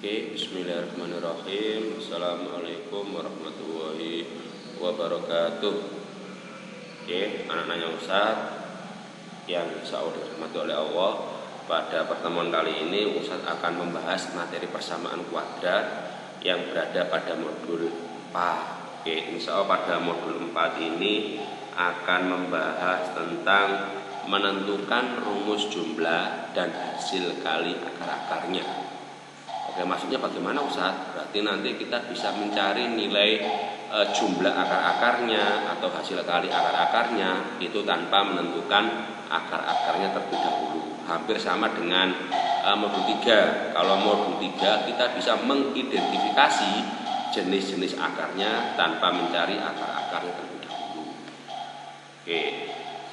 Oke, bismillahirrahmanirrahim. Assalamualaikum warahmatullahi wabarakatuh. Oke, anak-anak Ustaz yang insya Allah dirahmati oleh Allah, pada pertemuan kali ini Ustaz akan membahas materi persamaan kuadrat yang berada pada modul 4. Oke, insya Allah pada modul 4 ini akan membahas tentang menentukan rumus jumlah dan hasil kali akar-akarnya. Oke, maksudnya bagaimana Ustaz? Berarti nanti kita bisa mencari nilai jumlah akar-akarnya atau hasil kali akar-akarnya itu tanpa menentukan akar-akarnya terlebih dahulu. Hampir sama dengan modul 3. Kalau modul 3 kita bisa mengidentifikasi jenis-jenis akarnya tanpa mencari akar-akarnya terlebih dahulu. Oke,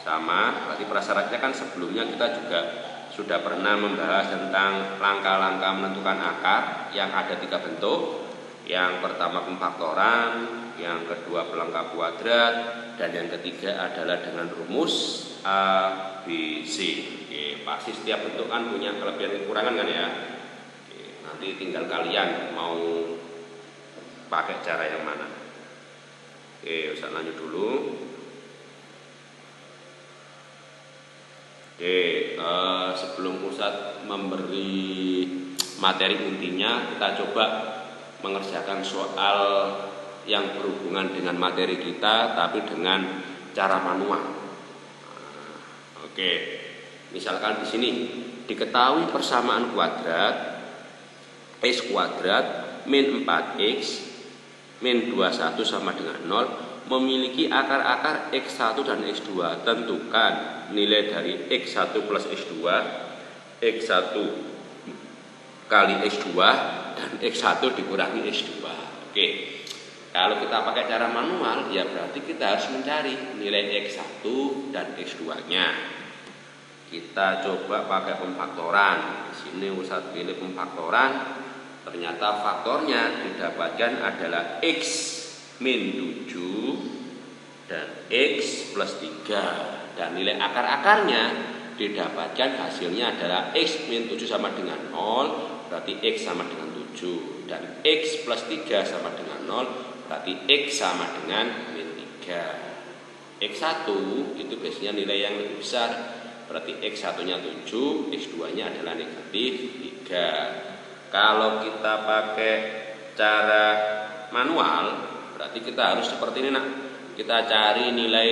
sama. Berarti prasyaratnya kan sebelumnya kita juga sudah pernah membahas tentang langkah-langkah menentukan akar yang ada 3 bentuk. Yang pertama pemfaktoran, yang kedua pelengkap kuadrat, dan yang ketiga adalah dengan rumus A, B, C. Oke, pasti setiap bentuk kan punya kelebihan dan kekurangan kan ya. Oke, nanti tinggal kalian mau pakai cara yang mana. Oke, Ustaz lanjut dulu. Oke, sebelum Ustaz memberi materi intinya, kita coba mengerjakan soal yang berhubungan dengan materi kita, tapi dengan cara manual. Oke, misalkan di sini diketahui persamaan kuadrat x kuadrat min 4x min 21 sama dengan 0 memiliki akar-akar x1 dan x2. Tentukan nilai dari x1 plus x2, x1 kali x2, dan x1 dikurangi x2. Oke, kalau kita pakai cara manual, ya berarti kita harus mencari nilai x1 dan x2 nya. Kita coba pakai pemfaktoran. Di sini Ustaz pilih pemfaktoran. Ternyata faktornya didapatkan adalah x min 7 dan x plus 3, dan nilai akar-akarnya didapatkan hasilnya adalah x min 7 sama dengan 0, berarti x sama dengan 7, dan x plus 3 sama dengan 0, berarti x sama dengan min 3. x1 itu biasanya nilai yang lebih besar, berarti x1 nya 7, x2 nya adalah negatif 3. Kalau kita pakai cara manual, berarti kita harus seperti ini nak. Kita cari nilai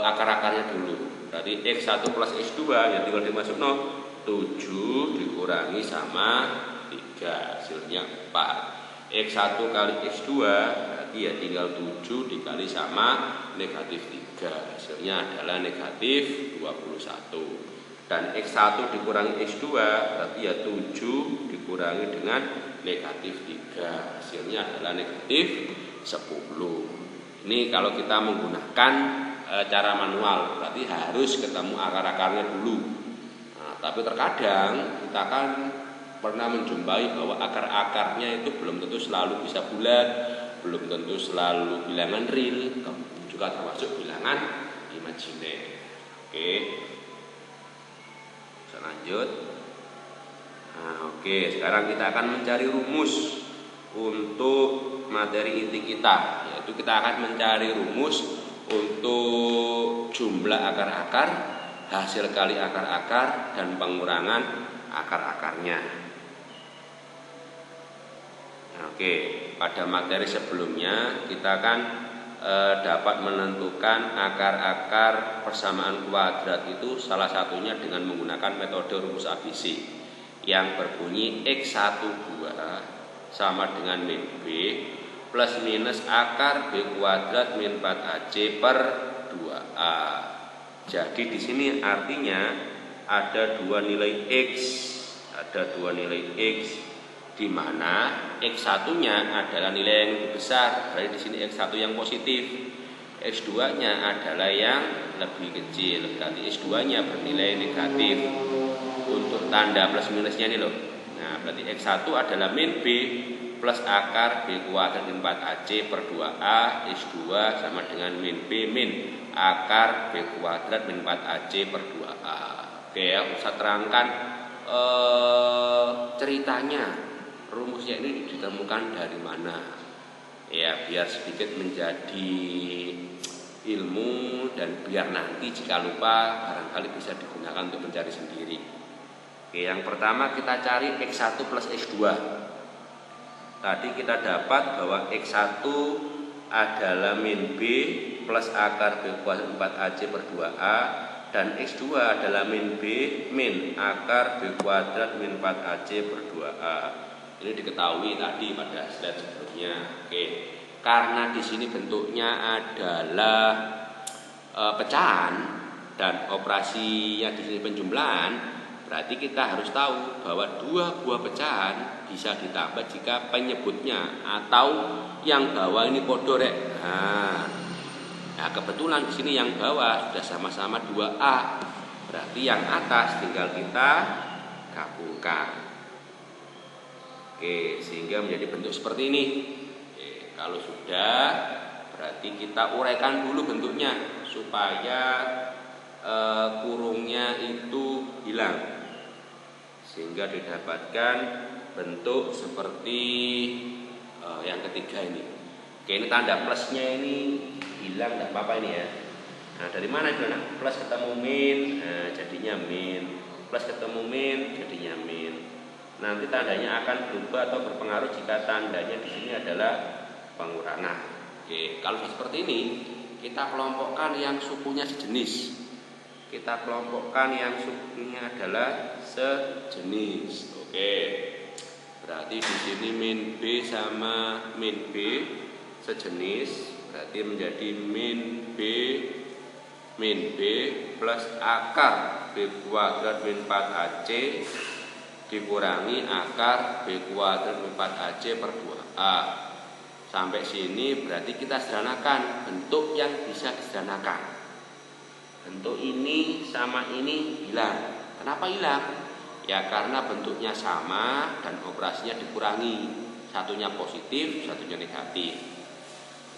akar-akarnya dulu. Berarti x1 plus x2 ya tinggal dimasuk 7 dikurangi sama 3, hasilnya 4. x1 kali x2 berarti ya tinggal 7 dikali sama negatif 3, hasilnya adalah negatif 21. Dan x1 dikurangi x2 berarti ya 7 dikurangi dengan negatif 3, hasilnya adalah negatif 10. Ini kalau kita menggunakan cara manual, berarti harus ketemu akar-akarnya dulu. Nah, tapi terkadang kita kan pernah menjumpai bahwa akar-akarnya itu belum tentu selalu bisa bulat, belum tentu selalu bilangan real, juga termasuk bilangan imajiner. Oke, bisa lanjut. Nah, oke, sekarang kita akan mencari rumus untuk materi inti kita, yaitu kita akan mencari rumus untuk jumlah akar-akar, hasil kali akar-akar, dan pengurangan akar-akarnya. Nah, oke, pada materi sebelumnya kita kan dapat menentukan akar-akar persamaan kuadrat itu salah satunya dengan menggunakan metode rumus ABC yang berbunyi x12 sama dengan min b plus minus akar b kuadrat min 4ac per 2a. Jadi di sini artinya ada dua nilai x, di mana x1-nya adalah nilai yang lebih besar, berarti di sini x1 yang positif, x2-nya adalah yang lebih kecil, berarti x2-nya bernilai negatif. Untuk tanda plus minusnya ini loh. Nah, berarti x1 adalah min b plus akar b kuadrat min 4ac per 2a, x2 sama dengan min b min akar b kuadrat min 4ac per 2a. Oke ya, Ustaz terangkan ceritanya, rumusnya ini ditemukan dari mana. Ya, biar sedikit menjadi ilmu dan biar nanti jika lupa barangkali bisa digunakan untuk mencari sendiri. Oke, yang pertama kita cari X1 plus X2. Tadi kita dapat bahwa X1 adalah min B plus akar B kuadrat 4AC per 2A, dan X2 adalah min B min akar B kuadrat min 4AC per 2A. Ini diketahui tadi pada slide sebelumnya. Oke. Karena di sini bentuknya adalah pecahan dan operasinya di sini penjumlahan, berarti kita harus tahu bahwa dua buah pecahan bisa ditambah jika penyebutnya atau yang bawah ini podo rek. Nah, kebetulan di sini yang bawah sudah sama-sama 2A. Berarti yang atas tinggal kita gabungkan. Oke, sehingga menjadi bentuk seperti ini. Oke, kalau sudah, berarti kita uraikan dulu bentuknya supaya kurungnya itu hilang, sehingga didapatkan bentuk seperti yang ketiga ini. Oke, ini tanda plusnya ini hilang, tidak apa-apa ini ya. Nah, dari mana itu? Nah, plus ketemu min, jadinya min. Plus ketemu min, jadinya min. Nanti tandanya akan berubah atau berpengaruh jika tandanya di sini adalah pengurangan. Oke, kalau seperti ini kita kelompokkan yang sukunya sejenis. Kita kelompokkan yang sukunya adalah sejenis. Oke. Berarti di sini min B sama min B sejenis, berarti menjadi min B plus akar B kuadrat min 4AC dikurangi akar B kuadrat 4AC per 2A. Sampai sini berarti kita sederhanakan bentuk yang bisa disederhanakan. Bentuk ini sama ini hilang. Kenapa hilang? Ya karena bentuknya sama dan operasinya dikurangi. Satunya positif, satunya negatif.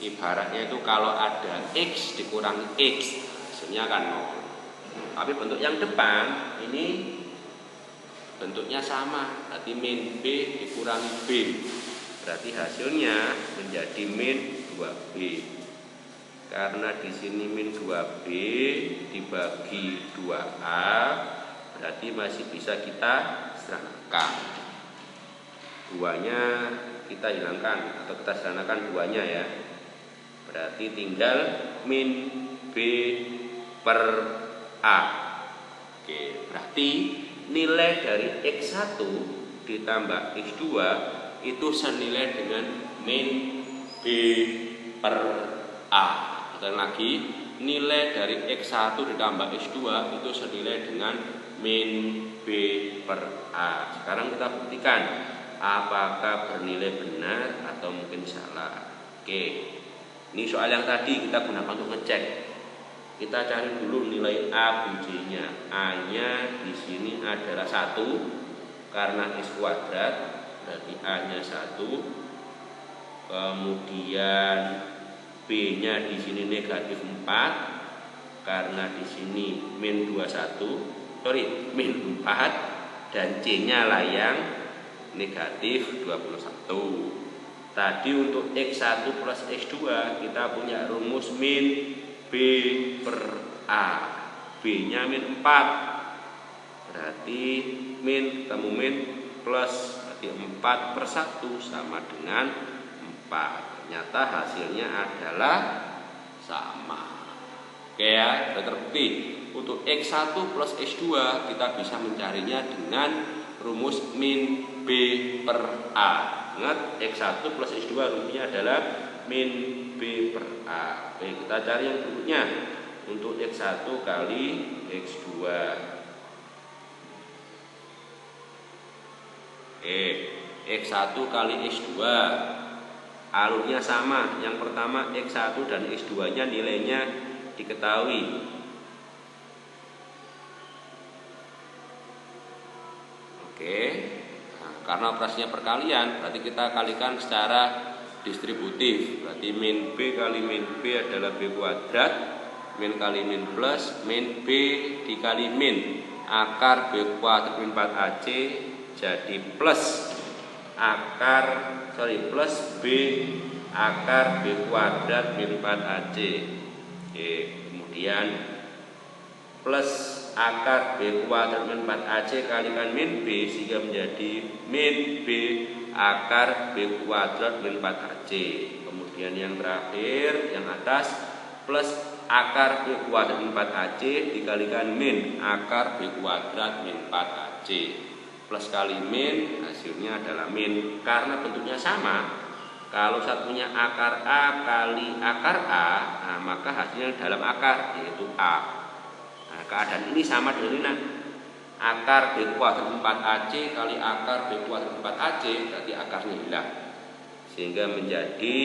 Ibaratnya itu kalau ada X dikurangi X, hasilnya kan 0. Tapi bentuk yang depan ini bentuknya sama, berarti min B dikurangi B, berarti hasilnya menjadi min 2B. Karena di sini min 2B dibagi 2A, berarti masih bisa kita sederhanakan. Duanya kita hilangkan atau kita sederhanakan duanya ya. Berarti tinggal min B per A. Oke, berarti nilai dari X1 ditambah X2 itu senilai dengan min B per A. Dan lagi, nilai dari X1 ditambah X2 itu senilai dengan min B per A. Sekarang kita buktikan apakah bernilai benar atau mungkin salah. Oke, ini soal yang tadi kita gunakan untuk ngecek. Kita cari dulu nilai A, B, J-nya. A-nya di sini adalah 1 karena X kuadrat, berarti A-nya 1. Kemudian B-nya di sini negatif 4 karena di sini min 4 dan C-nya lah yang negatif 21. Tadi untuk X1 plus X2 kita punya rumus min B per A. B-nya min 4, berarti min ketemu min plus, berarti 4 per 1 sama dengan 4. Ternyata hasilnya adalah sama. Oke ya, sudah terbukti. Untuk X1 plus X2 kita bisa mencarinya dengan rumus min B per A. Ingat, X1 plus X2 rumusnya adalah min B per A. Oke, kita cari yang berikutnya. Untuk X1 kali X2. X1 kali X2 alurnya sama. Yang pertama X1 dan X2 nya nilainya diketahui. Oke, nah, karena operasinya perkalian, berarti kita kalikan secara distributif. Berarti min B kali min B adalah B kuadrat, min kali min plus, min B dikali min akar B kuadrat min 4AC jadi plus B akar B kuadrat min 4AC. Oke, kemudian plus akar B kuadrat min 4AC kalikan min B sehingga menjadi min B akar B kuadrat min 4AC. Kemudian yang terakhir yang atas plus akar B kuadrat min 4AC dikalikan min akar B kuadrat min 4AC. Plus kali min hasilnya adalah min karena bentuknya sama. Kalau satunya akar A kali akar A, nah maka hasilnya dalam akar yaitu A. Nah, keadaan ini sama dengan ini. Akar B kuadrat 4AC kali akar B kuadrat 4AC berarti akarnya hilang. Sehingga menjadi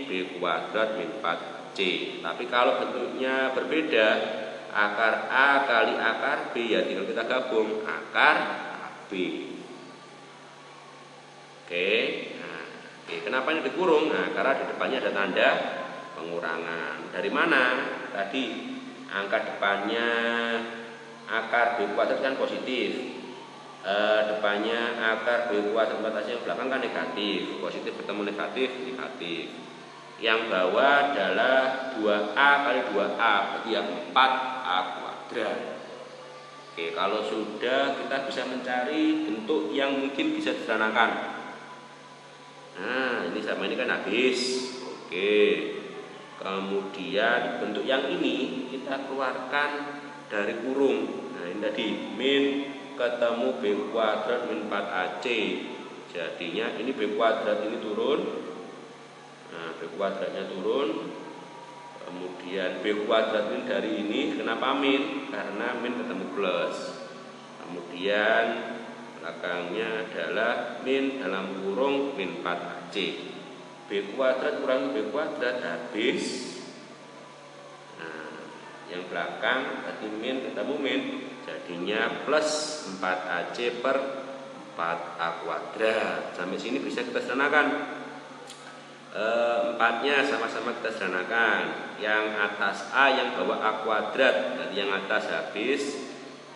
B kuadrat min 4C. Tapi kalau bentuknya berbeda, akar A kali akar B ya tinggal kita gabung akar AB. Oke. Oke, kenapa ini dikurung? Nah, karena di depannya ada tanda pengurangan. Dari mana? Tadi angka depannya akar B kuadrat kan positif. Depannya akar B kuadrat 4AC yang belakang kan negatif. Positif bertemu negatif, negatif. Yang bawah adalah 2A kali 2A, berarti yang 4A kuadrat. Oke, kalau sudah kita bisa mencari bentuk yang mungkin bisa disederhanakan. Nah, ini sama ini kan habis. Oke. Kemudian bentuk yang ini kita keluarkan dari kurung. Nah, ini tadi min ketemu B kuadrat min 4AC. Jadinya ini B kuadrat ini turun. Nah, B kuadratnya turun. Kemudian B kuadrat ini dari ini kenapa min? Karena min ketemu plus. Kemudian belakangnya adalah min dalam kurung min 4AC. B kuadrat kurangi B kuadrat habis. Nah, yang belakang berarti min ketemu min jadinya plus 4AC per 4A kuadrat. Sampai sini bisa kita sederhanakan. Empatnya sama-sama kita sederhanakan. Yang atas A yang bawah A kuadrat, berarti yang atas habis,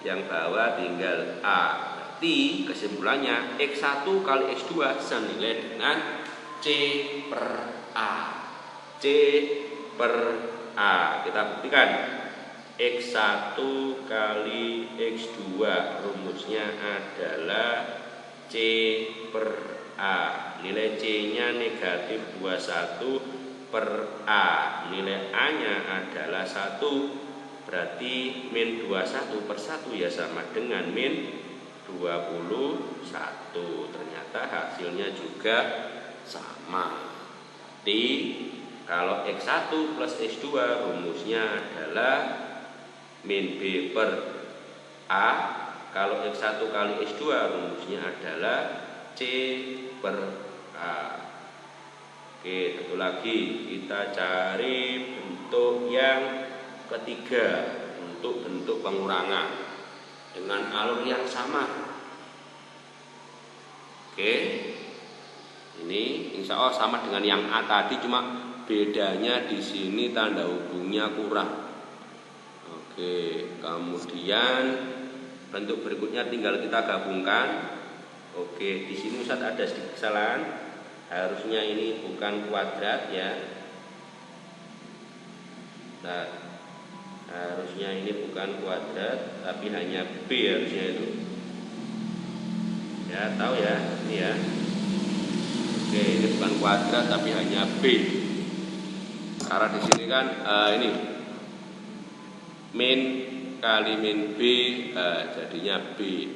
yang bawah tinggal A. Kesimpulannya X1 kali X2 senilai dengan C per A. C per A. Kita buktikan X1 kali X2 rumusnya adalah C per A. Nilai C nya negatif 21 per A. Nilai A nya adalah 1. Berarti min 21 per 1 ya sama dengan min 21. Ternyata hasilnya juga sama. Jadi kalau X1 plus X2 rumusnya adalah min B per A. Kalau X1 kali X2 rumusnya adalah C per A. Oke, satu lagi kita cari bentuk yang ketiga untuk bentuk pengurangan dengan alur yang sama. Oke, ini insya Allah sama dengan yang A tadi, cuma bedanya di sini tanda hubungnya kurang. Oke, kemudian bentuk berikutnya tinggal kita gabungkan. Oke, di sini Ustaz ada sedikit kesalahan. Harusnya ini bukan kuadrat ya. Nah, harusnya ini bukan kuadrat tapi hanya B harusnya itu. Ya, tahu ya, ini ya. Oke, ini bukan kuadrat tapi hanya B. Karena di sini kan ini min kali min B jadinya B.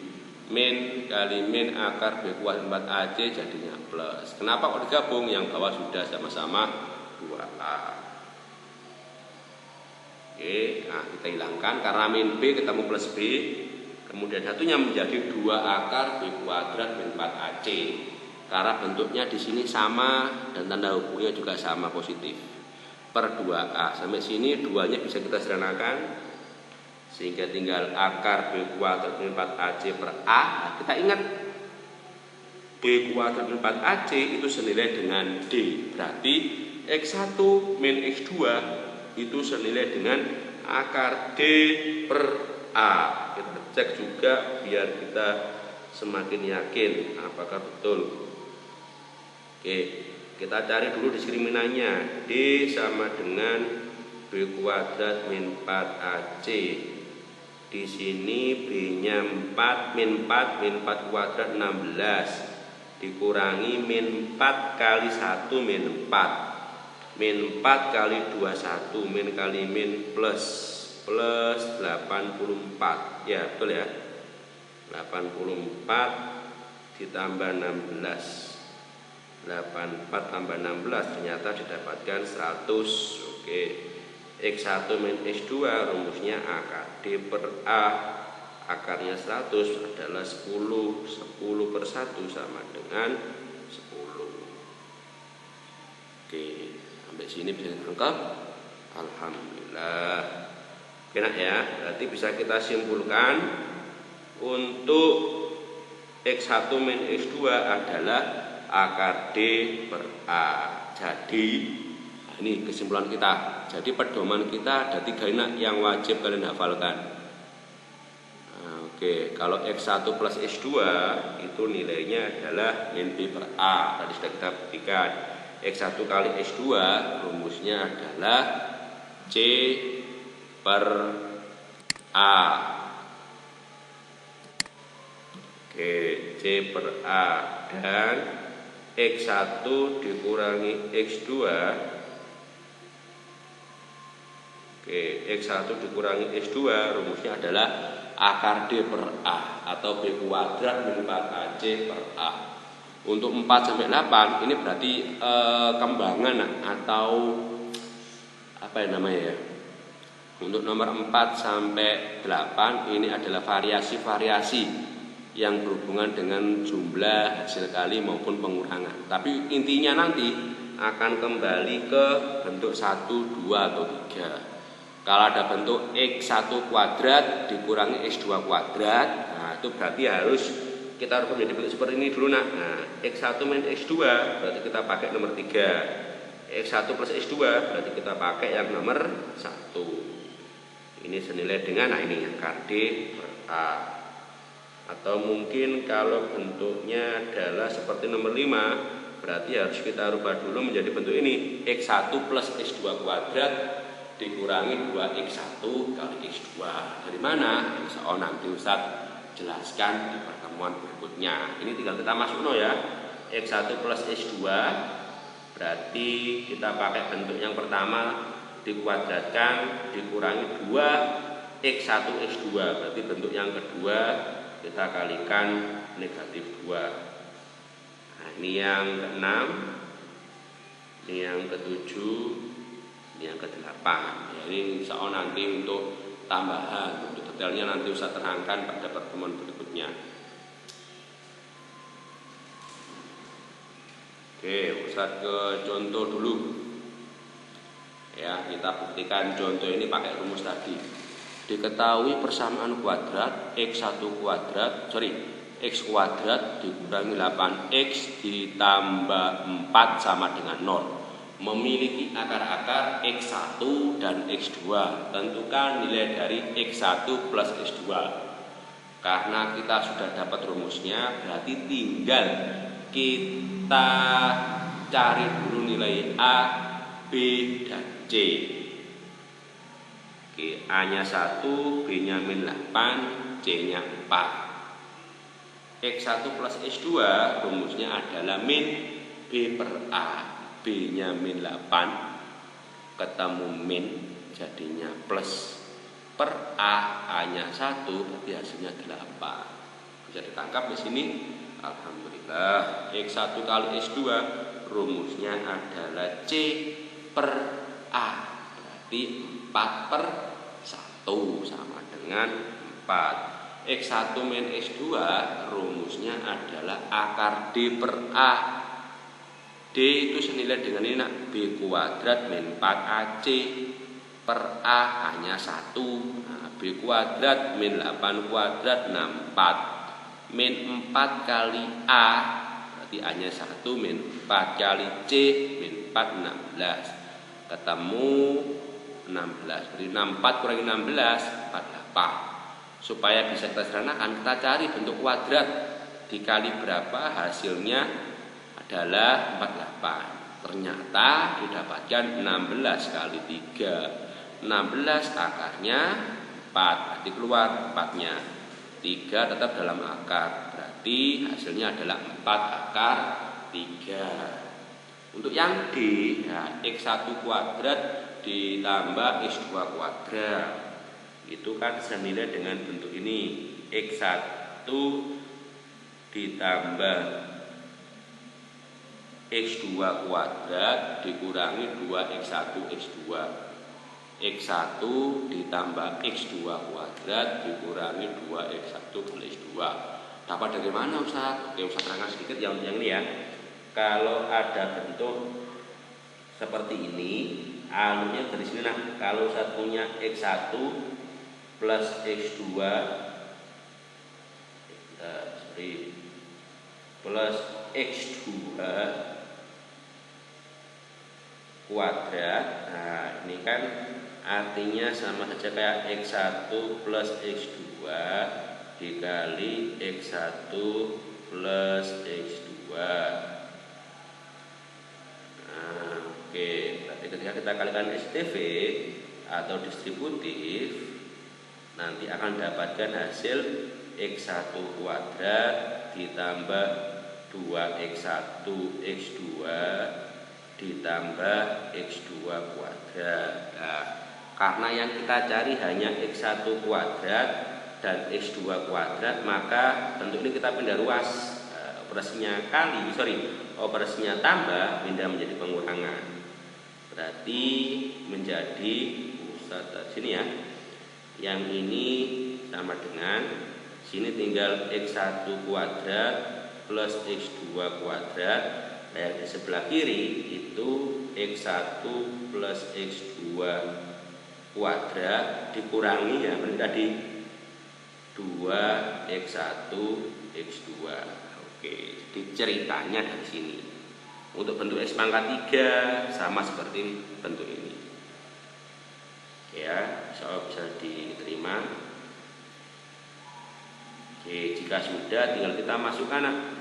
Min kali min akar B kuadrat 4AC jadinya plus. Kenapa kok digabung? Yang bawah sudah sama-sama 2A. Oke, nah kita hilangkan karena min B ketemu plus B. Kemudian satunya menjadi 2 akar B kuadrat min 4AC. Karena bentuknya di sini sama dan tanda hubungnya juga sama positif. Per 2A. Sampai sini 2-nya bisa kita sederhanakan. Sehingga tinggal akar B kuadrat min 4AC per A. Nah, kita ingat B kuadrat min 4AC itu senilai dengan D. Berarti X1 min X2 itu senilai dengan akar D per A. Gitu. cek juga biar kita semakin yakin apakah betul. Oke, kita cari dulu diskriminannya. D sama dengan B kuadrat min 4AC. Di sini B-nya 4, min 4 kuadrat 16 dikurangi min 4 kali 1 min 4. Min 4 kali 21, min kali min plus 84. Ya, betul ya. 84 ditambah 16. 84 tambah 16 ternyata didapatkan 100. Oke. X1 min X2 rumusnya akar D per A. Akarnya 100 adalah 10. 10 per 1 sama dengan 10. Oke, sampai sini bisa ditangkap. Alhamdulillah. Oke nak ya, berarti bisa kita simpulkan untuk X1 min X2 adalah akar D per A. Jadi ini kesimpulan kita. Jadi pedoman kita ada 3 ini yang wajib kalian hafalkan. Oke, kalau X1 plus X2 itu nilainya adalah min B per A. Tadi sudah kita buktikan. X1 kali X2 rumusnya adalah C per A. Oke, C per A. Dan X1 dikurangi X2. Oke, X1 dikurangi X2 rumusnya adalah akar D per A atau B kuadrat min 4AC per A. Untuk 4 sampai 8 ini berarti kembangan atau apa ya namanya ya. Untuk nomor 4 sampai 8 ini adalah variasi-variasi yang berhubungan dengan jumlah hasil kali maupun pengurangan. Tapi intinya nanti akan kembali ke bentuk 1, 2 atau 3. Kalau ada bentuk X1 kuadrat dikurangi X2 kuadrat, nah itu berarti harus kita harus menjadi bentuk seperti ini dulu nak. Nah, X1 min X2 berarti kita pakai nomor 3. X1 plus X2 berarti kita pakai yang nomor 1. Ini senilai dengan, nah ini akar D per A. Atau mungkin kalau bentuknya adalah seperti nomor 5, berarti harus kita rubah dulu menjadi bentuk ini. X1 plus X2 kuadrat dikurangi 2X1 kali X2. Dari mana? Insya Allah nanti Ustaz jelaskan di pertemuan berikutnya. Ini tinggal kita masuk ya. X1 plus X2 berarti kita pakai bentuk yang pertama dikuadratkan dikurangi 2X1 X2. Berarti bentuk yang kedua kita kalikan negatif 2. Nah, ini yang ke-6, ini yang ke-7, yang ke-8. Jadi insya Allah nanti untuk tambahan, untuk detailnya nanti Ustaz terangkan pada pertemuan berikutnya. Oke, Ustaz ke contoh dulu. Ya, kita buktikan contoh ini pakai rumus tadi. Diketahui persamaan kuadrat X1 kuadrat, X kuadrat dikurangi 8X ditambah 4 sama dengan 0. Memiliki akar-akar X1 dan X2. Tentukan nilai dari X1 plus X2. Karena kita sudah dapat rumusnya, berarti tinggal kita cari dulu nilai A, B, dan C. Oke, A-nya 1, B-nya min 8, C-nya 4. X1 plus X2 rumusnya adalah min B per A. B-nya min 8 ketemu min jadinya plus per A-nya 1 berarti hasilnya 8. Bisa ditangkap di sini. Alhamdulillah. X1 kali X2 rumusnya adalah C per A. Berarti 4 per 1 sama dengan 4. X1 min X2 rumusnya adalah akar D per A. D itu senilai dengan ini nak, B kuadrat min 4AC per A hanya 1. Nah, B kuadrat min 8 kuadrat 64. Min 4 kali A berarti A-nya 1, min 4 kali C min 4 16. Ketemu 16. Berarti 64 kurangi 16 48. Supaya bisa kita sederhanakan, kita cari bentuk kuadrat dikali berapa, hasilnya adalah 48. Ternyata didapatkan 16 kali 3. 16 akarnya 4, berarti keluar 4-nya. 3 tetap dalam akar, berarti hasilnya adalah 4 akar 3. Untuk yang D, ya, X1 kuadrat ditambah X2 kuadrat, itu kan senilai dengan bentuk ini, X1 ditambah X2 kuadrat dikurangi 2X1 X2. X1 ditambah X2 kuadrat dikurangi 2X1 kali X2. Dapat dari mana Ustaz? Oke, Ustaz terangkan sedikit yang ini ya. Kalau ada bentuk seperti ini, alurnya dari sini. Nah, kalau Ustaz punya X1 plus X2 plus X2 kuadrat. Nah, ini kan artinya sama saja kayak X1 plus X2 dikali X1 plus X2. Nah, oke, berarti ketika kita kalikan STV atau distributif, nanti akan dapatkan hasil X1 kuadrat ditambah 2X1 X2 ditambah X2 kuadrat. Nah, karena yang kita cari hanya X1 kuadrat dan X2 kuadrat, maka bentuk ini kita pindah ruas. Operasinya tambah pindah menjadi pengurangan. Berarti menjadi sini ya. Yang ini sama dengan sini tinggal X1 kuadrat plus X2 kuadrat. Nah, yang di sebelah kiri itu X1 plus X2 kuadrat dikurangi ya tadi 2X1 X2. Oke, jadi ceritanya dari sini. Untuk bentuk X pangkat 3 sama seperti bentuk ini. Ya, soal bisa diterima. Oke, jika sudah tinggal kita masukkan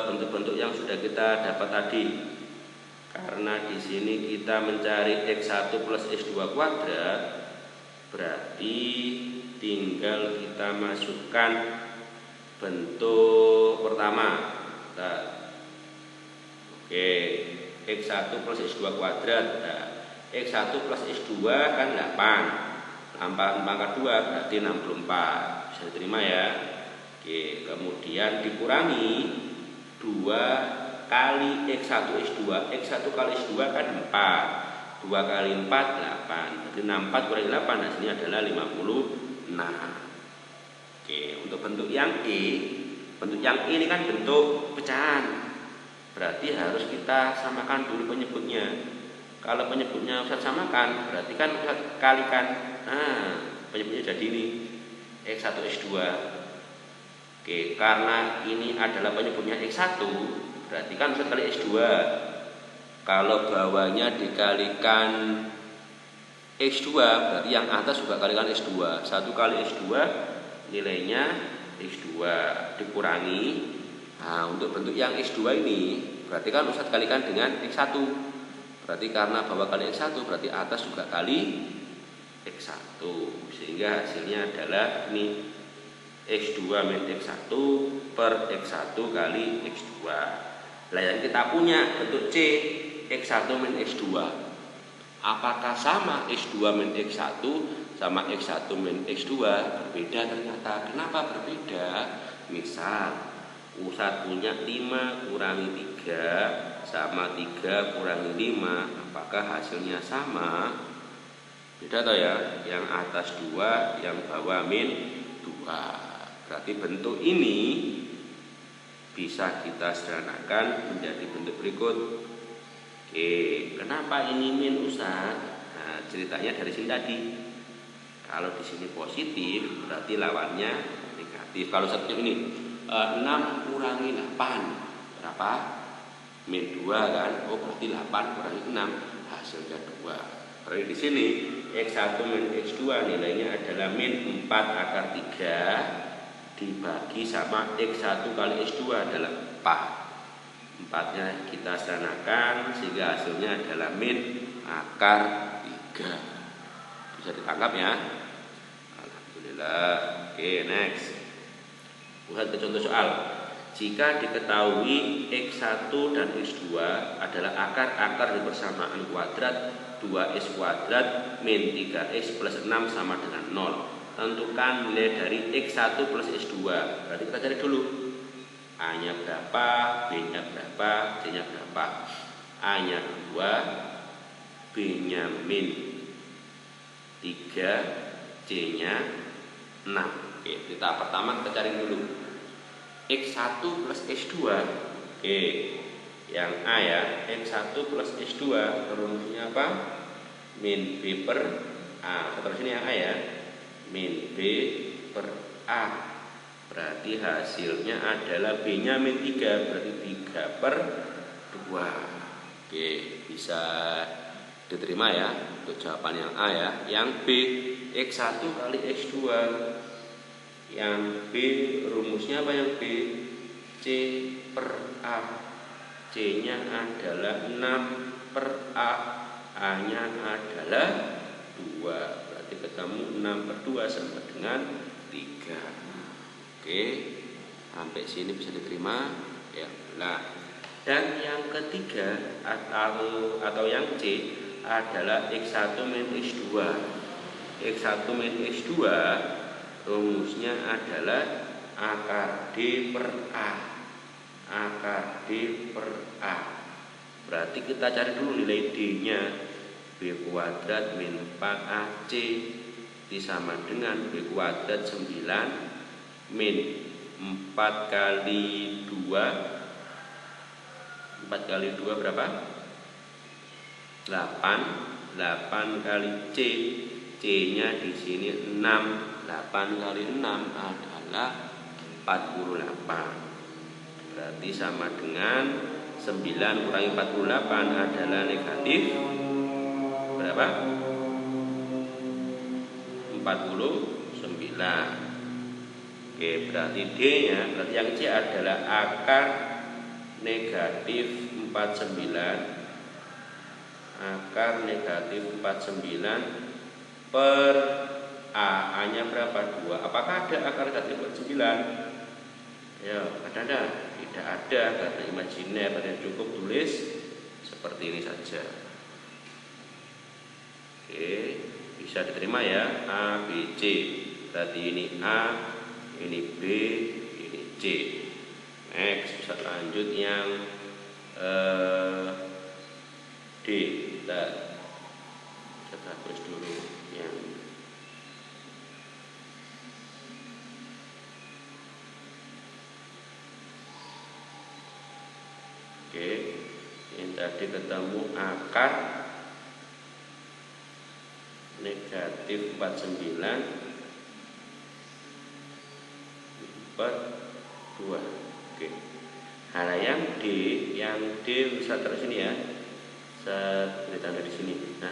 bentuk-bentuk yang sudah kita dapat tadi. Karena di sini kita mencari X1 plus X2 kuadrat, berarti tinggal kita masukkan bentuk pertama. Oke, X1 plus X2 kuadrat. X1 plus X2 kan 8 pangkat 2 berarti 64. Bisa diterima ya. Oke, kemudian dikurangi 2 kali X1 X2. X1 kali X2 kan 4. 2 kali 4 8. Berarti 64 kurangi 8 hasilnya adalah 56. Oke, untuk bentuk yang E, bentuk yang E ini kan bentuk pecahan. Berarti harus kita samakan dulu penyebutnya. Kalau penyebutnya Ustaz samakan, berarti kan Ustaz kalikan. Nah, penyebutnya jadi ini X1 X2. Oke, karena ini adalah penyebutnya X1, berarti kan Ustaz kali X2. Kalau bawahnya dikalikan X2, berarti yang atas juga kalikan X2. 1 kali X2 nilainya X2 dikurangi. Nah, untuk bentuk yang X2 ini berarti kan Ustaz kalikan dengan X1. Berarti karena bawah kali X1 berarti atas juga kali X1. Sehingga hasilnya adalah ini X2 min X1 per X1 kali X2. Nah, yang kita punya bentuk C, X1 min X2. Apakah sama X2 min X1 sama X1 min X2? Berbeda ternyata. Kenapa berbeda? Misal Ustaz punya 5 kurangi 3 sama 3 kurangi 5. Apakah hasilnya sama? Beda toh ya. Yang atas 2, yang bawah min 2. Berarti bentuk ini bisa kita sederhanakan menjadi bentuk berikut. Oke, kenapa ini min Ustaz? Nah, ceritanya dari sini tadi. Kalau di sini positif, berarti lawannya negatif. Kalau satunya ini 6 kurangi 8 berapa? Min 2 kan? Oh, berarti 8 kurangi 6 hasilnya 2. Berarti di sini X1 min X2 nilainya adalah min 4 akar 3 dibagi sama X1 kali X2 adalah 4. 4-nya kita sederhanakan sehingga hasilnya adalah min akar 3. Bisa ditangkap ya? Alhamdulillah. Oke, next. Lihat ke contoh soal. Jika diketahui X1 dan X2 adalah akar-akar dari persamaan kuadrat 2x kuadrat min 3x plus 6 sama dengan 0. Tentukan nilai dari X1 plus X2. Berarti kita cari dulu A-nya berapa, B-nya berapa, C-nya berapa. A-nya 2, B-nya min 3, C-nya 6. Oke, kita pertama kita cari dulu X1 plus X2. Oke, yang A ya, X1 plus X2 rumusnya apa? Min B per A. Terus ini yang A ya, min B per A. Berarti hasilnya adalah B-nya min 3, berarti 3 per 2. Oke, bisa diterima ya untuk jawaban yang A ya. Yang B, X1 kali X2. Yang B rumusnya apa yang B? C per A. C-nya adalah 6 per A. A-nya adalah 2. Berarti ketemu 6 per 2 sama dengan 3. Oke, sampai sini bisa diterima ya. Nah, dan yang ketiga atau yang C adalah X1 min X2. X1 min X2 rumusnya adalah akar D per A. Akar D per A. Berarti kita cari dulu nilai D-nya. B kuadrat min 4AC sama dengan B kuadrat 9 min 4 kali 2. 4 kali 2 berapa? 8. 8 kali C. C-nya di sini 6. 8 kali 6 adalah 48. Berarti sama dengan 9 kurangi 48 adalah negatif berapa? 49. Oke, berarti D-nya, berarti yang C adalah akar negatif 49. Akar negatif 49 per A. A-nya berapa? 2. Apakah ada akar negatif 49? Ya, ada? Tidak ada karena imajiner. Berarti cukup tulis seperti ini saja. Oke, bisa diterima ya. A, B, C. Berarti ini A, ini B, ini C. Next, bisa lanjut yang D. Kita hapus dulu yang oke, yang tadi ketemu akar negatif 49 per 2. Oke. Nah, yang D bisa terus ini ya. Saya beri tanda di sini. Nah,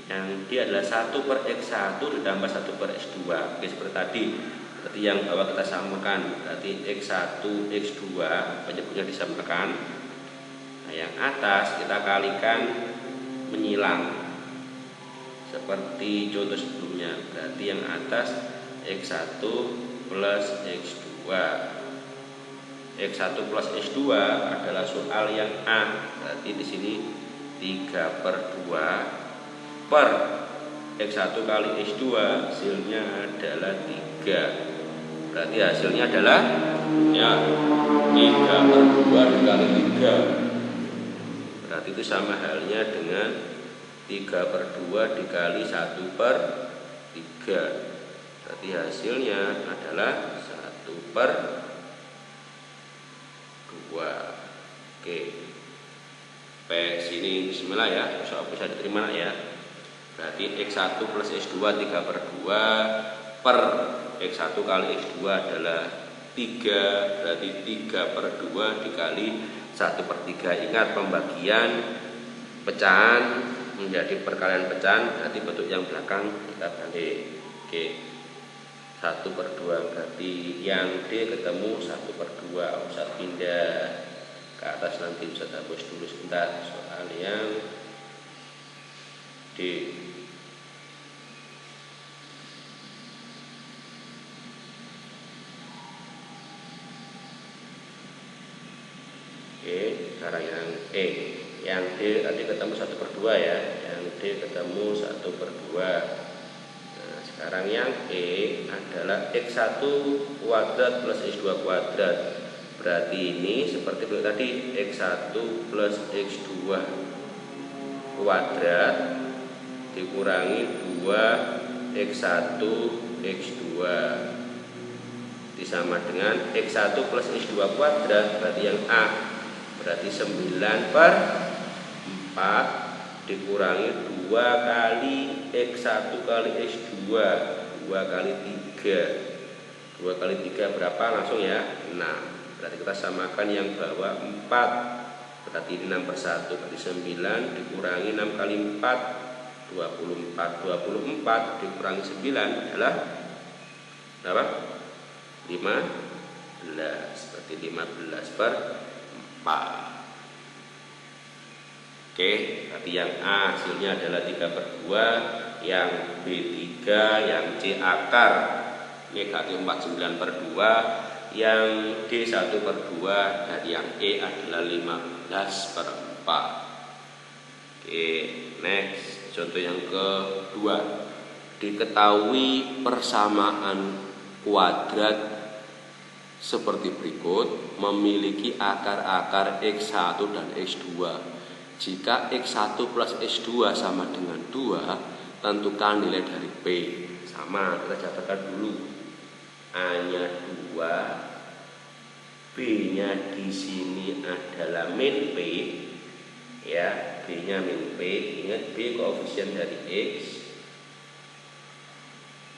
yang D adalah 1 per X1 ditambah 1 per X2. Oke, seperti tadi. Berarti yang bawah kita samakan. Berarti X1, X2 penyebutnya disamakan. Nah, yang atas kita kalikan menyilang. Seperti contoh sebelumnya. Berarti yang atas X1 plus X2. X1 plus X2 adalah soal yang A. Berarti di sini 3 per 2 per X1 kali X2 hasilnya adalah 3. Berarti hasilnya adalah ya 3 per 2 dikali 3. Berarti itu sama halnya dengan 3 per 2 dikali 1 per 3. Berarti hasilnya adalah 1 per 2. Oke. Sampai sini bismillah ya. Soal bisa diterima ya. Berarti X1 plus X2 3 per 2 per X1 kali X2 adalah 3. Berarti 3 per 2 dikali 1 per 3. Ingat pembagian pecahan menjadi perkalian pecahan, berarti bentuk yang belakang kita balik. Oke, 1/2 berarti yang D ketemu 1/2. Ustaz pindah ke atas, nanti Ustaz hapus dulu sebentar soal yang D. Oke, sekarang yang E. Yang D tadi ketemu 1/2 ya. Yang D ketemu 1/2. Nah, sekarang yang E adalah X1 kuadrat plus X2 kuadrat. Berarti ini seperti tadi, X1 plus X2 kuadrat dikurangi 2X1 X2 disama dengan X1 plus X2 kuadrat, berarti yang A berarti 9/4 dikurangi 2 kali X1 kali X2, 2 kali 3. 2 kali 3 berapa? Langsung ya, 6. Berarti kita samakan yang bawah 4. Berarti 6/1, berarti 9 dikurangi 6 kali 4, 24. 24 dikurangi 9 adalah berapa? 15. Berarti 15/4. Oke, berarti yang A hasilnya adalah 3/2, yang B 3, yang C akar negatif 49/2, yang D 1/2, dan yang E adalah 15/4. Oke, next, contoh yang kedua. Diketahui persamaan kuadrat seperti berikut, memiliki akar-akar X1 dan X2. Jika X1 plus X2 sama dengan 2, tentukan nilai dari P. Sama, kita catatkan dulu. A-nya 2, B-nya di sini adalah min P, ya, B-nya min P. Ingat B koefisien dari X,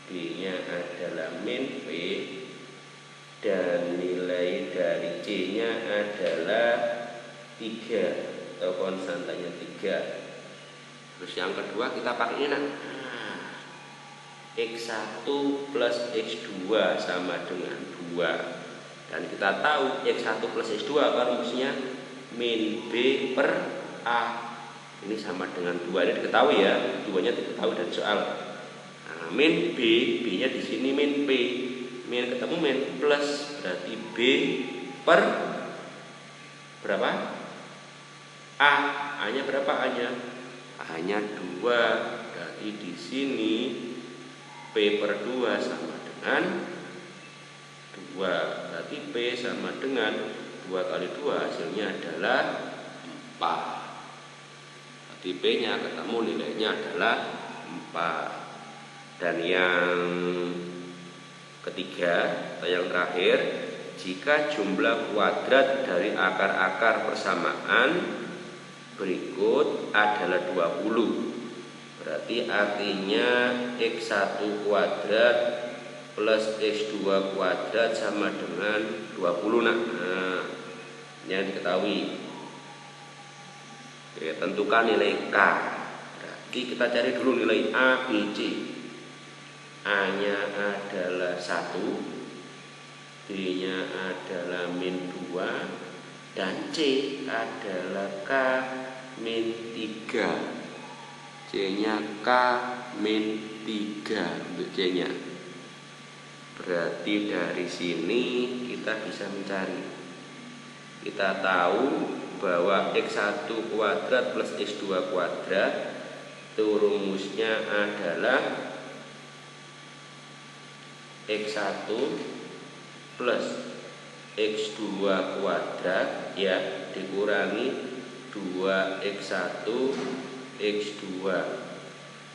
B-nya adalah min P, dan nilai dari C-nya adalah 3 atau konstantanya 3. Terus yang kedua kita pakai ini, X1 plus X2 sama dengan 2. Dan kita tahu X1 plus X2 kan rumusnya min B per A. Ini sama dengan 2. Ini diketahui ya, 2-nya diketahui dari soal. Nah, min B, B-nya di sini min P. Min ketemu min plus, berarti B per berapa? A. A-nya berapa A-nya? A-nya 2. Berarti di sini P per 2 sama dengan 2. Berarti P sama dengan 2 kali 2 hasilnya adalah 4. Berarti P-nya ketemu nilainya adalah 4. Dan yang ketiga atau yang terakhir, jika jumlah kuadrat dari akar-akar persamaan berikut adalah 20, berarti artinya X1 kuadrat plus X2 kuadrat sama dengan 20. Nah, yang diketahui. Oke, tentukan nilai K. Berarti kita cari dulu nilai A, B, C. A-nya adalah 1, B-nya adalah min 2, dan C adalah K min 3. C-nya K min 3 untuk C-nya. Berarti dari sini kita bisa mencari. Kita tahu bahwa X1 kuadrat plus X2 kuadrat itu rumusnya adalah X1 plus X2 kuadrat ya dikurangi 2X1 X2.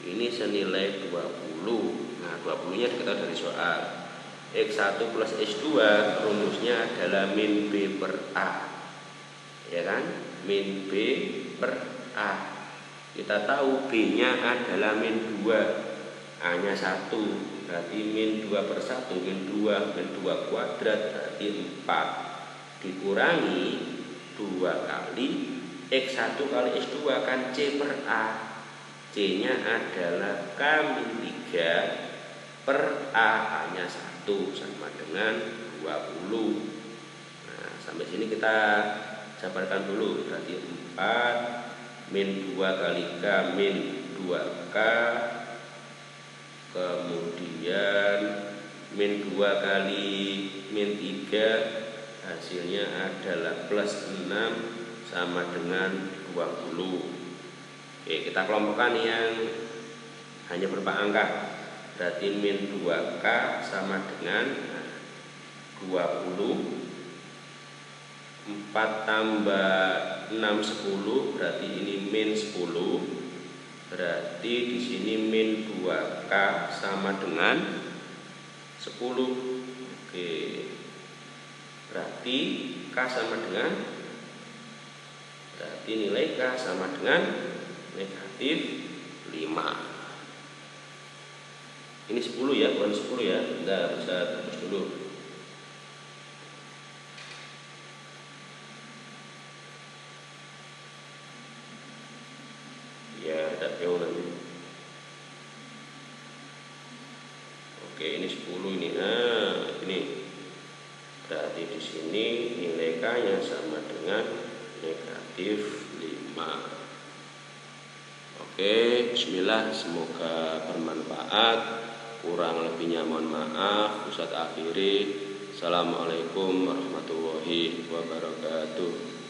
Ini senilai 20. Nah, 20-nya diketahui dari soal. X1 plus X2 rumusnya adalah min B per A. Ya kan? Min B per A. Kita tahu B-nya adalah min 2, A-nya 1. Berarti min 2 per 1, min 2, min 2 kuadrat berarti 4. Dikurangi 2 kali X1 kali X2 kan C per A. C-nya adalah K-3 per A nya 1 sama dengan 20. Nah, sampai sini kita jabarkan dulu. Berarti 4 min 2 kali K min 2K, kemudian min 2 kali min 3, hasilnya adalah plus 6 sama dengan 20. Oke, kita kelompokkan yang hanya berupa angka. Berarti min 2K sama dengan 20. 4 tambah 6 10, berarti ini min 10. Berarti di sini min 2K sama dengan 10. Oke. Berarti K sama dengan, berarti nilai K sama dengan negatif 5. Ini 10 ya, bukan 10 ya. Bentar, bisa terus dulu. Ya, ada PO nanti. Oke, ini 10 ini. Nah, ini. Berarti di sini nilai K-nya sama dengan negatif 5. Oke, bismillah, semoga bermanfaat. Kurang lebihnya mohon maaf. Ustadz akhiri. Assalamualaikum warahmatullahi wabarakatuh.